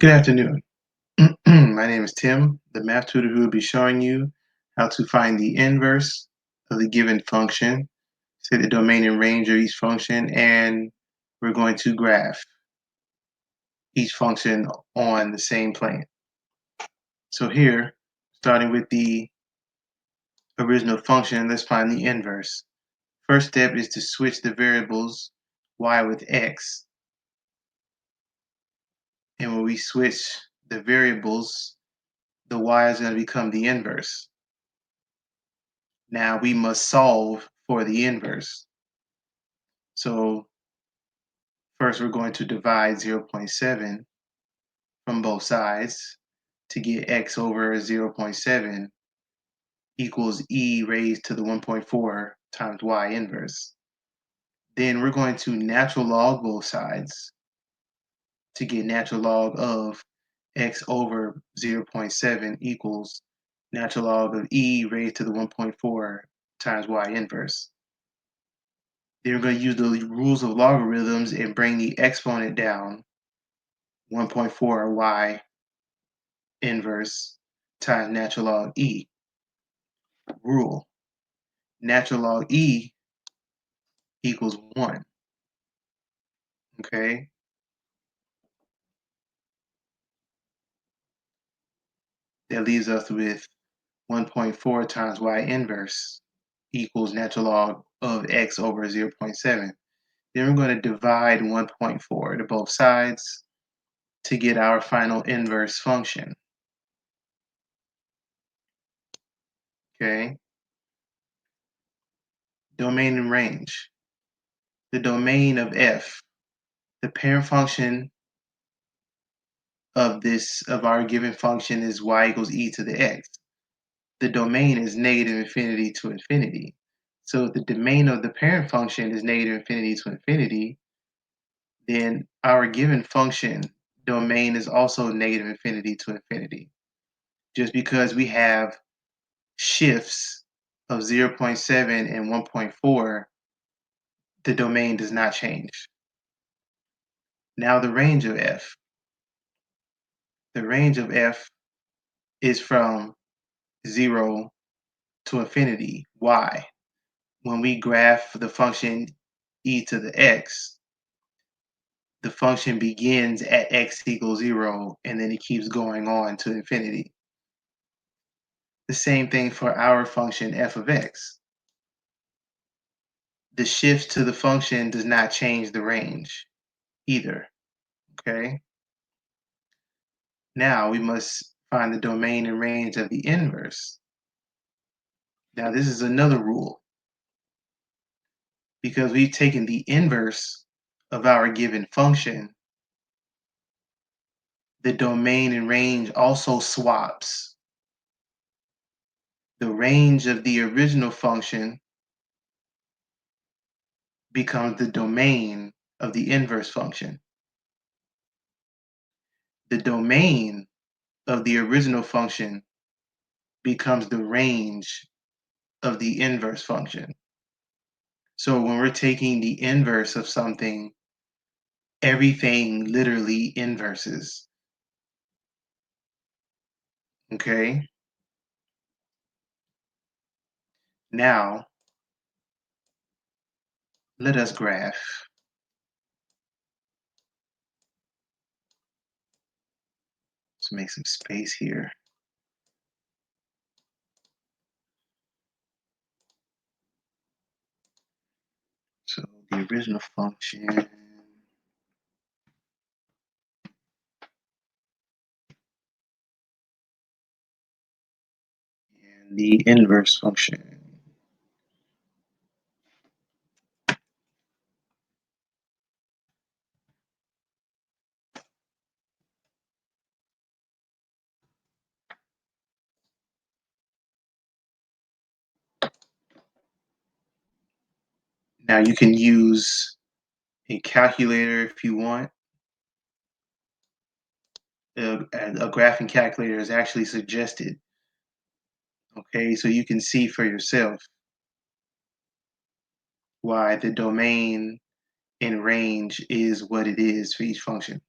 Good afternoon. My name is Tim, the math tutor who will be showing you how to find the inverse of the given function, say the domain and range of each function, and we're going to graph each function on the same plane. So here, starting with the original function, let's find the inverse. First step is to switch the variables y with x, and when we switch the variables, the y is going to become the inverse. Now we must solve for the inverse. So first we're going to divide 0.7 from both sides to get x over 0.7 equals e raised to the 1.4 times y inverse. Then we're going to natural log both sides to get natural log of x over 0.7 equals natural log of e raised to the 1.4 times y inverse. Then we're going to use the rules of logarithms and bring the exponent down, 1.4 y inverse times natural log e. Rule: natural log e equals 1. Okay? That leaves us with 1.4 times y inverse equals natural log of x over 0.7. Then we're going to divide 1.4 to both sides to get our final inverse function. Okay? Domain and range. The domain of f, the parent function of our given function is y equals e to the x. The domain is negative infinity to infinity. So if the domain of the parent function is negative infinity to infinity, then our given function domain is also negative infinity to infinity. Just because we have shifts of 0.7 and 1.4, the domain does not change. Now the range of f. The range of f is from 0 to infinity. Why? When we graph the function e to the x, the function begins at x equals 0, and then it keeps going on to infinity. The same thing for our function f of x. The shift to the function does not change the range either, okay? Now we must find the domain and range of the inverse. Now this is another rule. Because we've taken the inverse of our given function, the domain and range also swaps. The range of the original function becomes the domain of the inverse function. The domain of the original function becomes the range of the inverse function. So when we're taking the inverse of something, everything literally inverses. Okay? Now, let us graph. Let's make some space here. So the original function and the inverse function. Now you can use a calculator if you want. A graphing calculator is actually suggested. Okay, so you can see for yourself why the domain and range is what it is for each function.